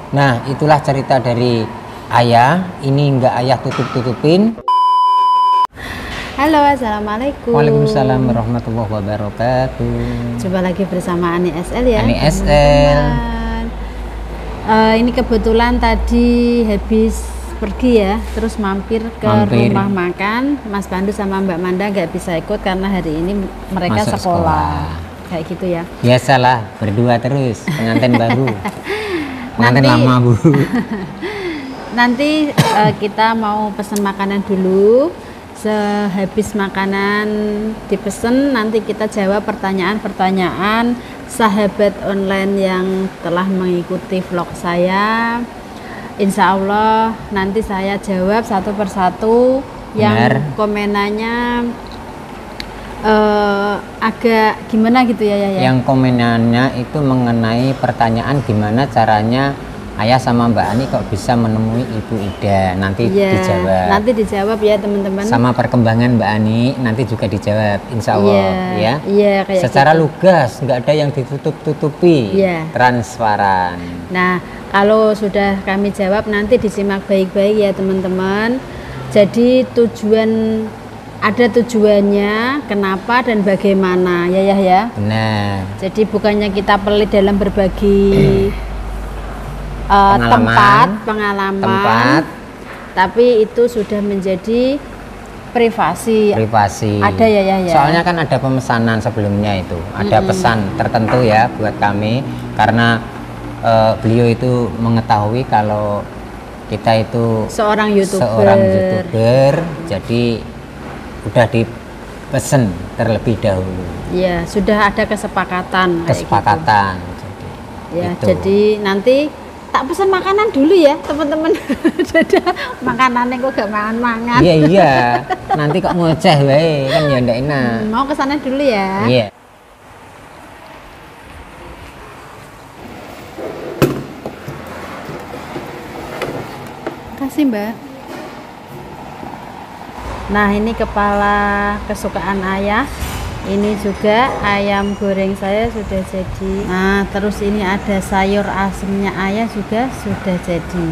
Nah, itulah cerita dari ayah. Ini nggak ayah tutup-tutupin. Halo, assalamualaikum. Waalaikumsalam warahmatullahi wabarakatuh. Coba lagi bersama Ani SL ya. Ani SL. Ini kebetulan tadi habis pergi ya, terus mampir ke rumah makan. Mas Pandu sama Mbak Manda nggak bisa ikut karena hari ini mereka sekolah. Kayak gitu ya. Biasalah, berdua terus, pengantin baru. Pengantin lama, Bu. Nanti kita mau pesan makanan dulu. Sehabis makanan dipesen, nanti kita jawab pertanyaan-pertanyaan sahabat online yang telah mengikuti vlog saya. Insya Allah nanti saya jawab satu persatu. Yang komenannya agak gimana gitu ya. Yang komenannya itu mengenai pertanyaan gimana caranya Ayah sama Mbak Ani kok bisa menemui Ibu Ida. Nanti dijawab. Nanti dijawab ya teman-teman. Sama perkembangan Mbak Ani nanti juga dijawab, insya Allah ya. Iya, kayak secara gitu. Lugas, nggak ada yang ditutup-tutupi. Transparan. Nah, kalau sudah kami jawab nanti disimak baik-baik ya teman-teman. Jadi ada tujuannya, kenapa dan bagaimana ya. Benar. Jadi bukannya kita pelit dalam berbagi pengalaman, tapi itu sudah menjadi privasi. Ada ya. Soalnya kan ada pemesanan sebelumnya itu, ada pesan tertentu ya buat kami karena beliau itu mengetahui kalau kita itu seorang YouTuber, jadi udah dipesen terlebih dahulu. Ya, sudah ada kesepakatan. Gitu. Jadi nanti tak pesan makanan dulu ya teman-teman. Jadi makanannya kok gak mangan-mangan. Iya. Nanti kok ngoceh wae kan ya ndak enak. Mau kesana dulu ya. Iya. Kasih Mbak. Nah, ini kepala kesukaan ayah. Ini juga ayam goreng saya sudah jadi. Nah, terus ini ada sayur asemnya ayah juga sudah jadi.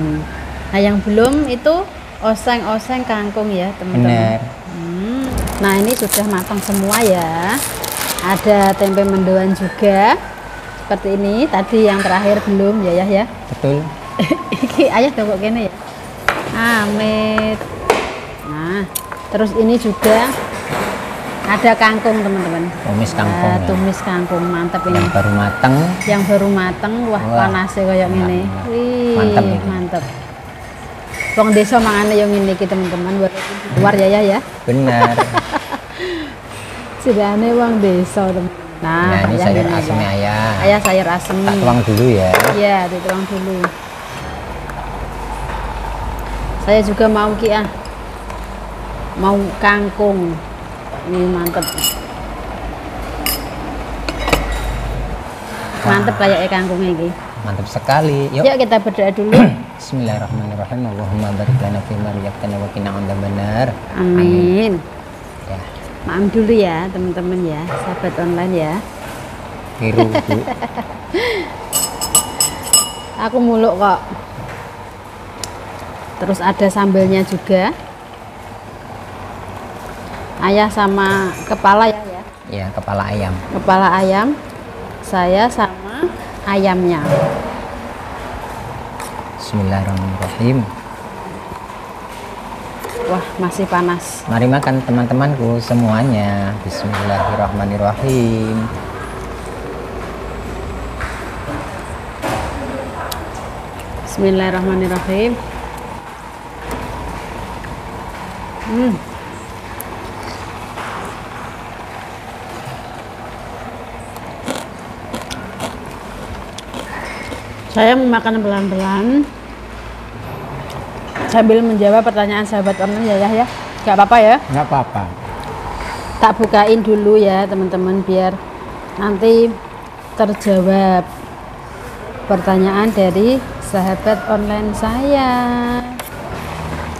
Nah, yang belum itu oseng-oseng kangkung ya teman-teman. Nah, ini sudah matang semua ya. Ada tempe mendoan juga seperti ini. Tadi yang terakhir belum ya. Betul. Iki ayah dongkok kene ya. Amit. Nah, terus ini juga ada kangkung teman-teman. Tumis kangkung mantap ini. Yang baru mateng. Wah, panasnya kayak gini. Wih, mantap. Wong desa mangane yang ini teman-teman. Luar ya. Benar. Sidane wong desa teman. Nah, ini sayur asemnya ayah. Ayah sayur asem. Tak tuang dulu ya. Iya, dituang dulu. Saya juga mau mau kangkung. Ini mantep kayak kangkungnya ini. Mantap sekali. Yuk kita berdoa dulu. Bismillahirrahmanirrahim. Allahumma barik lana fi ma razaqtana wa qina adzabannar. Amin. Ya. Maaf dulu ya teman-teman ya, sahabat online ya. Biru, Bu. Aku muluk kok. Terus ada sambelnya juga. Ayah sama kepala ya. Iya, kepala ayam. Kepala ayam. Saya sama ayamnya. Bismillahirrahmanirrahim. Wah, masih panas. Mari makan teman-temanku semuanya. Bismillahirrahmanirrahim. Bismillahirrahmanirrahim. Saya memakan pelan-pelan sambil menjawab pertanyaan sahabat online ya. Gak apa-apa ya? Gak apa-apa. Tak bukain dulu ya teman-teman biar nanti terjawab pertanyaan dari sahabat online saya.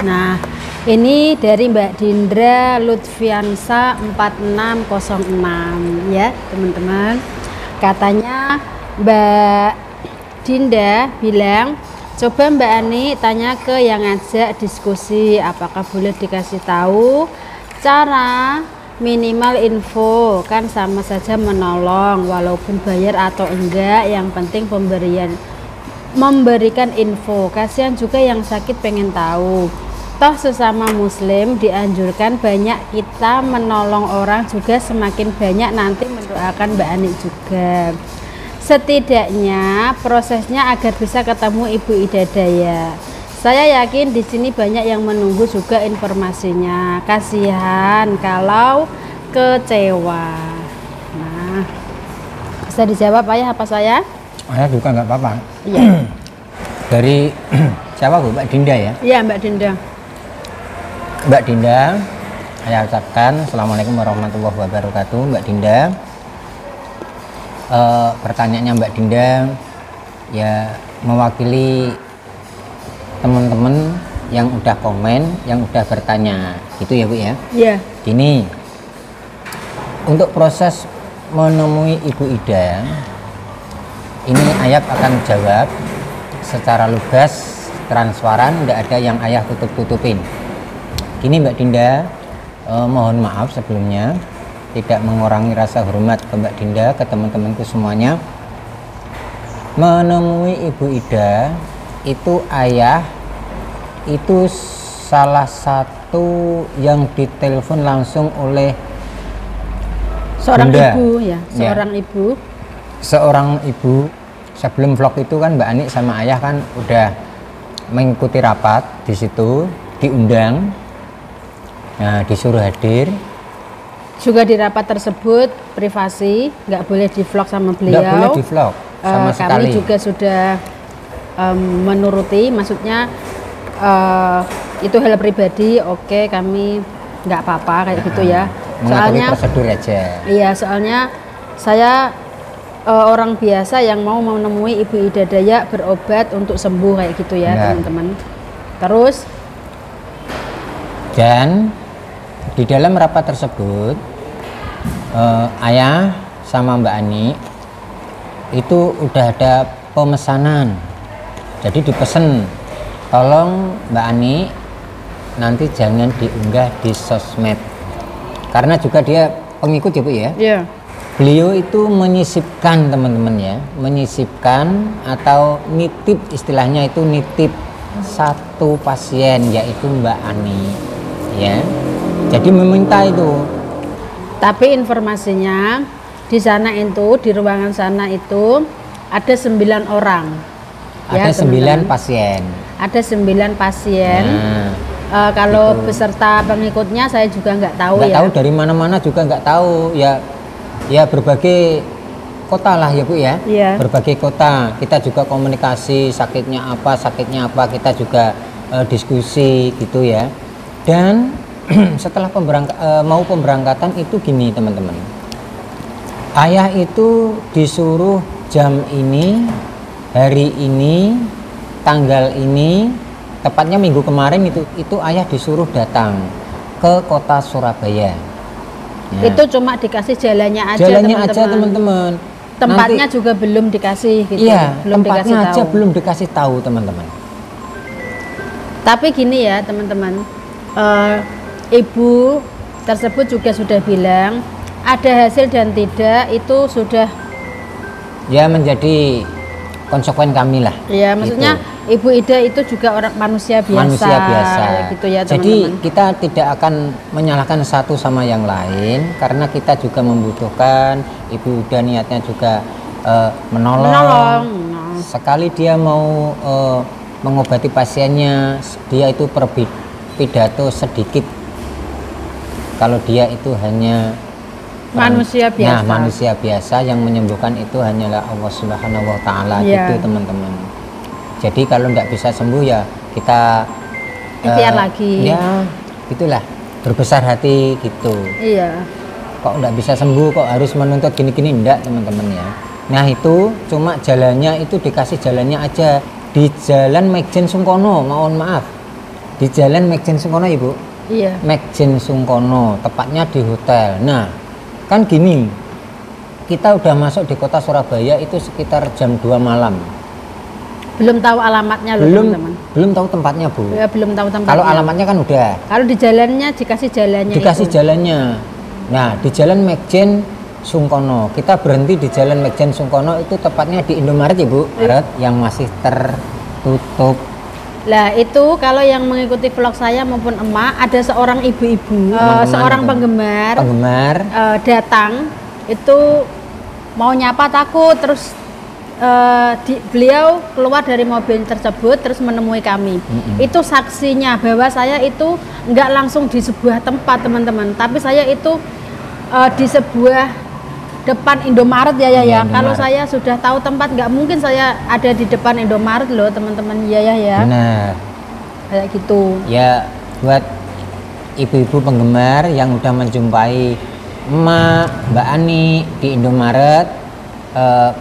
Nah, ini dari Mbak Dindra Lutfiansa 4606 ya teman-teman. Katanya Mbak Dinda bilang Coba Mbak Ani tanya ke yang ngajak diskusi, apakah boleh dikasih tahu cara minimal info, kan sama saja menolong walaupun bayar atau enggak, yang penting memberikan info. Kasihan juga yang sakit pengen tahu. Toh sesama muslim dianjurkan, banyak kita menolong orang juga semakin banyak nanti mendoakan Mbak Ani juga. Setidaknya prosesnya agar bisa ketemu Ibu Ida Daya. Saya yakin di sini banyak yang menunggu juga informasinya. Kasihan kalau kecewa. Nah, bisa dijawab Ayah apa saya? Ayah juga nggak apa-apa. Iya. Dari siapa Bu? Mbak Dinda ya? Iya Mbak Dinda. Mbak Dinda, saya ucapkan Assalamualaikum warahmatullahi wabarakatuh. Mbak Dinda, pertanyaannya Mbak Dinda ya mewakili teman-teman yang udah komen, yang udah bertanya, gitu ya Bu ya? Iya. Gini, untuk proses menemui Ibu Ida, ini Ayah akan jawab secara lugas, transparan, tidak ada yang Ayah tutup-tutupin. Gini Mbak Dinda, mohon maaf sebelumnya, tidak mengurangi rasa hormat ke Mbak Dinda, ke teman-temanku semuanya. Menemui Ibu Ida itu Ayah itu salah satu yang ditelepon langsung oleh Seorang Bunda. ibu ya, seorang ibu. Seorang ibu. Sebelum vlog itu kan Mbak Ani sama Ayah kan udah mengikuti rapat di situ, diundang, nah disuruh hadir. Juga di rapat tersebut privasi, nggak boleh di vlog sama beliau. Nggak boleh di vlog sama sekali. Kami juga sudah menuruti, maksudnya itu hal pribadi, oke, kami nggak apa-apa kayak gitu ya. Soalnya prosedur aja. Iya, soalnya saya orang biasa yang mau menemui Ibu Ida Daya berobat untuk sembuh kayak gitu ya teman-teman. Terus dan di dalam rapat tersebut Ayah sama Mbak Ani itu udah ada pemesanan. Jadi dipesan, tolong Mbak Ani nanti jangan diunggah di sosmed. Karena juga dia pengikut ya Bu ya. Iya. Beliau itu menyisipkan teman-teman ya, menyisipkan atau nitip, istilahnya itu nitip satu pasien yaitu Mbak Ani ya. Jadi meminta itu. Tapi informasinya di sana itu, di ruangan sana itu ada 9 orang. Ada Ya, 9 pasien. Ada 9 pasien. Nah, kalau gitu. beserta pengikutnya saya juga nggak tahu nggak ya. tahu dari mana-mana juga nggak tahu ya. Ya berbagai kota lah ya Bu ya. Iya. Berbagai kota. Kita juga komunikasi sakitnya apa kita juga diskusi gitu ya. Dan setelah mau pemberangkatan itu gini teman-teman. Ayah itu disuruh jam ini, hari ini, tanggal ini, tepatnya minggu kemarin itu Ayah disuruh datang ke kota Surabaya. Ya. Itu cuma dikasih jalannya aja. Jalannya aja teman-teman. Tempatnya juga belum dikasih gitu. Iya, belum tempatnya dikasih aja tahu. belum dikasih tahu teman-teman. Tapi gini ya teman-teman, ibu tersebut juga sudah bilang ada hasil dan tidak itu sudah Ya menjadi konsekuen kami lah. ya, maksudnya gitu. Ibu Ida itu juga orang manusia biasa, gitu ya teman-teman. Jadi kita tidak akan menyalahkan satu sama yang lain karena kita juga membutuhkan. Ibu Ida niatnya juga menolong. Nah. Sekali dia mau mengobati pasiennya, dia itu pidato sedikit. Kalau dia itu hanya manusia biasa. Nah, manusia biasa yang menyembuhkan itu hanyalah Allah Subhanahu wa taala Ya. gitu teman-teman. Jadi kalau nggak bisa sembuh ya kita ikhtiar lagi. Ya, gitulah. Berbesar hati gitu. Iya. Kok nggak bisa sembuh, kok harus menuntut gini-gini, enggak teman-teman ya. Nah itu cuma jalannya itu dikasih jalannya aja di Jalan Mekjen Sungkono, mohon maaf. Di Jalan Mekjen Sungkono Ibu. Iya. Mekjen Sungkono, tepatnya di hotel. Nah, kan gini. Kita udah masuk di kota Surabaya itu sekitar jam 2 malam. Belum tahu alamatnya loh teman-teman. Belum tahu tempatnya Bu. Ya, belum tahu tempatnya. Kalau alamatnya kan udah. Kalau di jalannya dikasih jalannya. Dikasih jalannya. Nah, di Jalan Mekjen Sungkono. Kita berhenti di Jalan Mekjen Sungkono, itu tepatnya di Indomaret ya Bu, Maret yang masih tertutup. Lah itu kalau yang mengikuti vlog saya maupun emak, ada seorang ibu-ibu, seorang penggemar datang, itu mau nyapa takut, terus beliau keluar dari mobil tersebut terus menemui kami. Itu saksinya bahwa saya itu nggak langsung di sebuah tempat teman-teman, tapi saya itu di sebuah depan Indomaret ya. Indomaret. Kalau saya sudah tahu tempat, nggak mungkin saya ada di depan Indomaret loh teman-teman. Ya. Benar. Kayak gitu. Ya, buat ibu-ibu penggemar yang udah menjumpai Emak, Mbak Ani di Indomaret,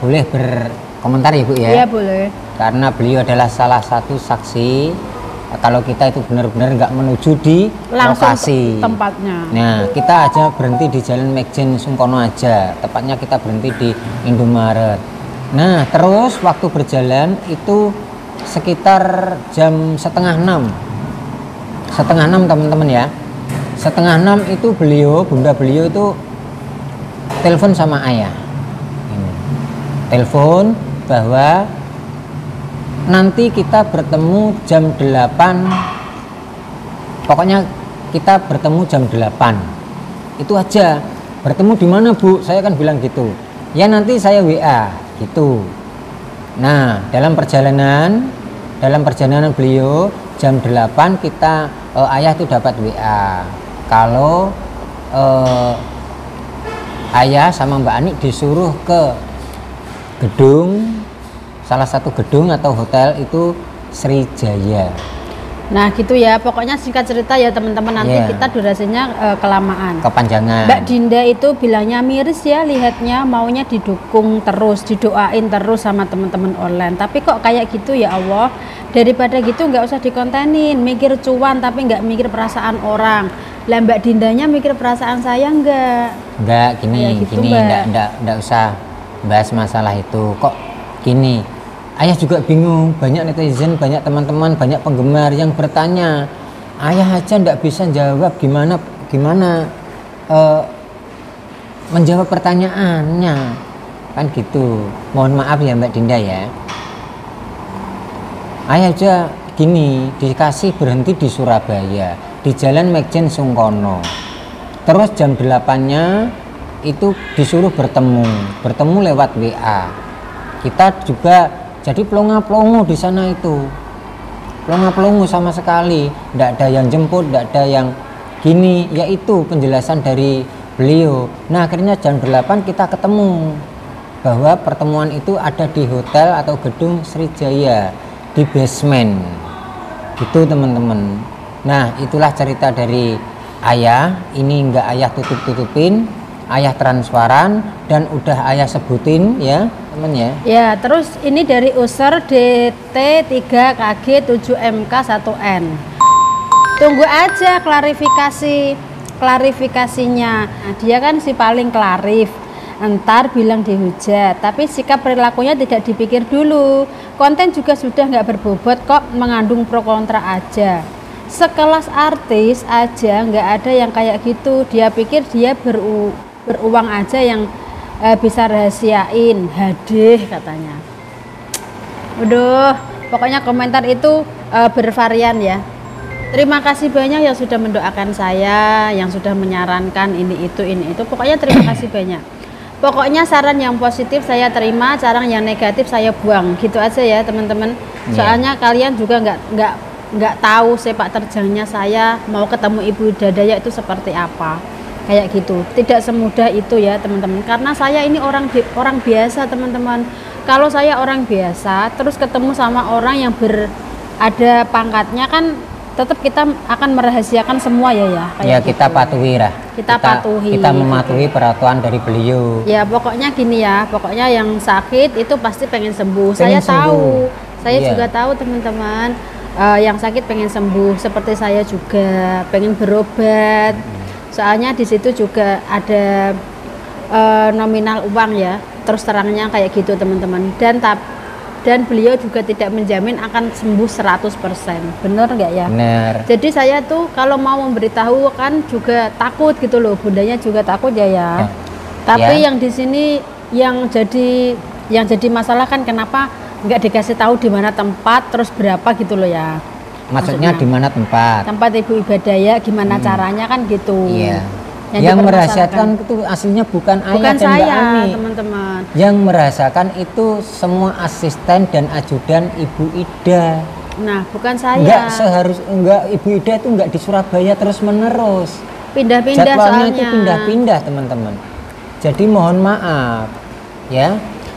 boleh berkomentar ya Bu ya? Iya boleh. Karena beliau adalah salah satu saksi kalau kita itu benar-benar nggak menuju di langsung lokasi tempatnya. Nah, kita aja berhenti di Jalan Mekjen Sungkono aja, tepatnya kita berhenti di Indomaret. Nah, terus waktu berjalan itu sekitar jam setengah 6 teman-teman ya. Setengah 6 itu bunda beliau itu telepon sama ayah. Telepon bahwa nanti kita bertemu jam 8, pokoknya kita bertemu jam 8 itu aja. Bertemu di mana Bu? Saya kan bilang gitu ya, nanti saya WA gitu. Nah, dalam perjalanan beliau jam 8 kita ayah itu dapat WA kalau ayah sama Mbak Ani disuruh ke gedung, salah satu gedung atau hotel itu Srijaya. Nah gitu ya, pokoknya singkat cerita ya teman-teman, nanti kita durasinya kelamaan, kepanjangan. Mbak Dinda itu bilangnya miris ya lihatnya, maunya didukung terus, didoain terus sama teman-teman online, tapi kok kayak gitu ya Allah. Daripada gitu nggak usah dikontenin, mikir cuan tapi nggak mikir perasaan orang. Lah Mbak Dindanya mikir perasaan saya nggak gini gitu, gini, nggak usah bahas masalah itu. Kok gini, ayah juga bingung, banyak netizen, banyak teman-teman, banyak penggemar yang bertanya, ayah aja nggak bisa jawab, gimana menjawab pertanyaannya, kan gitu. Mohon maaf ya Mbak Dinda ya, ayah aja gini dikasih berhenti di Surabaya di Jalan Mekjen Sungkono, terus jam 8-nya itu disuruh bertemu lewat WA. Kita juga jadi pelongo-pelongo di sana itu, pelongo-pelongo sama sekali, tidak ada yang jemput, tidak ada yang gini, yaitu penjelasan dari beliau. Nah akhirnya jam 8 kita ketemu bahwa pertemuan itu ada di hotel atau gedung Srijaya di basement gitu teman-teman. Nah itulah cerita dari ayah. Ini enggak ayah tutup-tutupin, ayah transparan dan udah ayah sebutin ya teman ya. Ya, terus ini dari user DT3KG7MK1N. Tunggu aja klarifikasinya. Nah, dia kan si paling klarif. Entar bilang dihujat, tapi sikap perilakunya tidak dipikir dulu. Konten juga sudah nggak berbobot kok, mengandung pro kontra aja. Sekelas artis aja nggak ada yang kayak gitu. Dia pikir dia beruang aja yang bisa rahasiain, hadeh katanya. Udah, pokoknya komentar itu bervarian ya. Terima kasih banyak yang sudah mendoakan saya, yang sudah menyarankan ini itu. Pokoknya terima kasih banyak. Pokoknya saran yang positif saya terima, saran yang negatif saya buang. Gitu aja ya teman-teman. Soalnya kalian juga nggak tahu sepak terjangnya saya mau ketemu Ibu Dadaya itu seperti apa. Kayak gitu, tidak semudah itu ya teman-teman, karena saya ini orang biasa teman-teman. Kalau saya orang biasa terus ketemu sama orang yang ada pangkatnya, kan tetap kita akan merahasiakan semua ya kayak gitu. Kita patuhi lah, kita mematuhi peraturan dari beliau ya. Pokoknya gini ya, pokoknya yang sakit itu pasti pengen sembuh. Saya juga tahu teman-teman, yang sakit pengen sembuh, seperti saya juga pengen berobat. Soalnya di situ juga ada nominal uang ya, terus terangnya kayak gitu teman-teman. Dan dan beliau juga tidak menjamin akan sembuh 100%. Bener nggak ya? Bener. Jadi saya tuh kalau mau memberitahu kan juga takut gitu loh, bundanya juga takut ya. Tapi yang di sini yang jadi masalah kan kenapa nggak dikasih tahu di mana tempat terus berapa gitu loh ya. Maksudnya di mana tempat? Tempat ibu ibadah ya, gimana caranya kan gitu. Iya. Yang merahasiakan itu aslinya bukan ayah dan Mbak Ami, teman-teman. Yang merahasiakan itu semua asisten dan ajudan Ibu Ida. Nah, bukan saya. Enggak Ibu Ida itu enggak di Surabaya terus menerus. Pindah-pindah jadwalnya soalnya. Itu pindah-pindah teman-teman. Jadi mohon maaf, ya.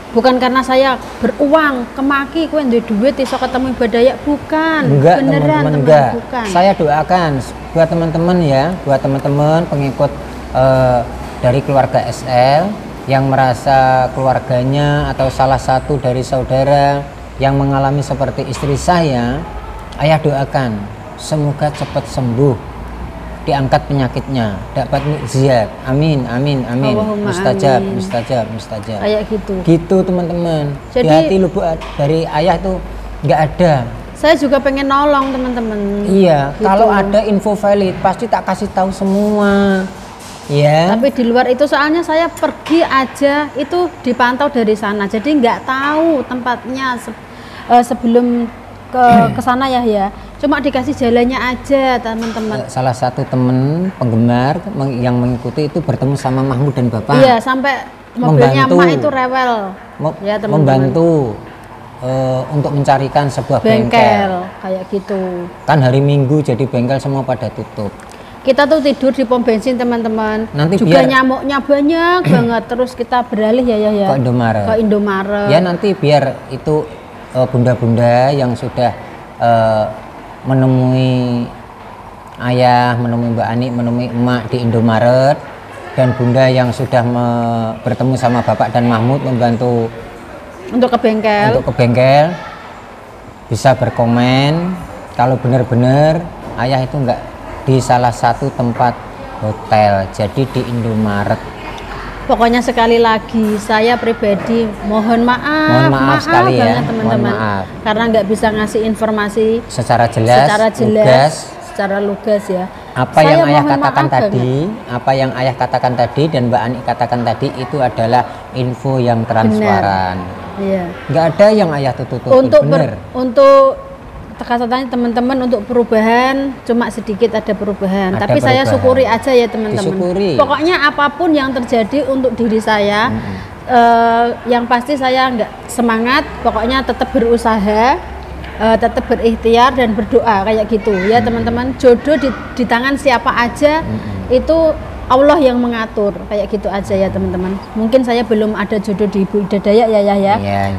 Bukan karena saya beruang, kemaki kue duit iso ketemu ibadah ya, bukan. Enggak, beneran teman-teman, enggak. Bukan. Saya doakan buat teman-teman ya, buat teman-teman pengikut dari keluarga SL yang merasa keluarganya atau salah satu dari saudara yang mengalami seperti istri saya, ayah doakan semoga cepat sembuh, diangkat penyakitnya, dapat mukjizat. Amin, amin, amin. Allahumma mustajab, amin. mustajab, mustajab. Kayak gitu. Gitu teman-teman. Di Jadi hati lubuk dari ayah tuh nggak ada. Saya juga pengen nolong teman-teman. Iya, gitu. kalau ada info valid pasti tak kasih tahu semua. Ya. Tapi di luar itu soalnya saya pergi aja itu dipantau dari sana. Jadi nggak tahu tempatnya sebelum ke sana ya. Cuma dikasih jalannya aja teman-teman. Salah satu temen penggemar yang mengikuti itu bertemu sama Mahmud dan Bapak. Iya, sampai mobilnya emak itu rewel. Ya, teman-teman. Membantu untuk mencarikan sebuah bengkel kayak gitu. Kan hari Minggu jadi bengkel semua pada tutup. Kita tuh tidur di pom bensin teman-teman. Nanti juga nyamuknya banyak banget. Terus kita beralih ya. Ke Indomaret. Ke Indomaret. Ya nanti biar itu bunda-bunda yang sudah menemui ayah, menemui Mbak Ani, menemui emak di Indomaret, dan bunda yang sudah bertemu sama Bapak dan Mahmud membantu untuk ke bengkel bisa berkomen kalau benar-benar ayah itu enggak di salah satu tempat hotel, jadi di Indomaret. Pokoknya sekali lagi saya pribadi mohon maaf sekali ya teman-teman, karena nggak bisa ngasih informasi secara jelas, secara lugas ya. Apa yang ayah katakan tadi dan Mbak Ani katakan tadi itu adalah info yang transparan. Iya. Nggak ada yang ayah tutup-tutup. Untuk katanya teman-teman, untuk perubahan cuma sedikit ada perubahan. Tapi saya syukuri aja ya teman-teman. Pokoknya apapun yang terjadi untuk diri saya, yang pasti saya nggak semangat. Pokoknya tetap berusaha, tetap berikhtiar dan berdoa kayak gitu ya teman-teman. Jodoh di tangan siapa aja itu Allah yang mengatur, kayak gitu aja ya teman-teman. Mungkin saya belum ada jodoh di Ibu Ida Dayak ya.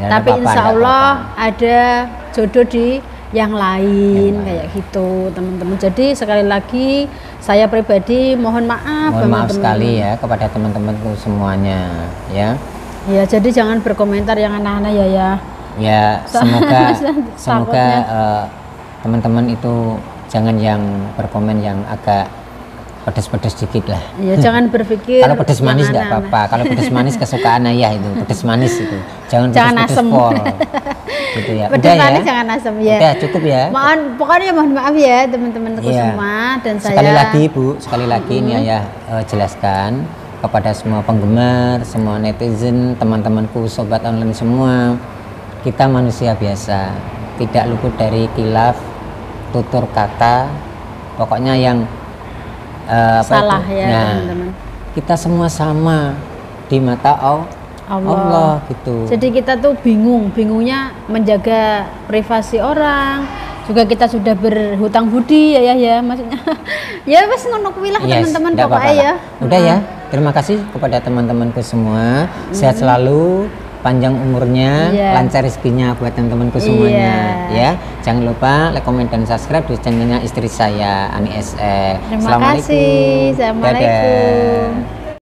Tapi insya Allah ada jodoh di yang lain kayak gitu teman-teman. Jadi sekali lagi saya pribadi mohon maaf sekali ya kepada teman-temanku semuanya ya. Ya, jadi jangan berkomentar yang aneh-aneh ya. Ya, semoga teman-teman itu jangan yang berkomen yang agak pedes-pedes dikit lah. Ya, jangan berpikir kalau pedes manis enggak apa-apa. Kalau pedes manis kesukaan ayah itu, pedes manis itu. Jangan asem. Pol. Gitu ya. Pedes manis jangan asem ya. Udah cukup ya. Pokoknya mohon maaf ya teman-temanku semua, dan sekali lagi Bu, ini ayah jelaskan kepada semua penggemar, semua netizen, teman-temanku, sobat online semua. Kita manusia biasa, tidak luput dari khilaf, tutur kata, pokoknya yang salah ya teman-teman. Kita semua sama di mata Allah gitu. Jadi kita tuh bingungnya menjaga privasi orang. Juga kita sudah berhutang budi ya maksudnya. Ya wes ngono kuwi lah teman-teman pokoknya ya. Udah ya. Terima kasih kepada teman-temanku semua. Sehat selalu, panjang umurnya, lancar rezekinya buat teman-temanku semuanya ya. Jangan lupa like, comment, dan subscribe di channelnya istri saya Ani SL. Terima kasih. Assalamualaikum.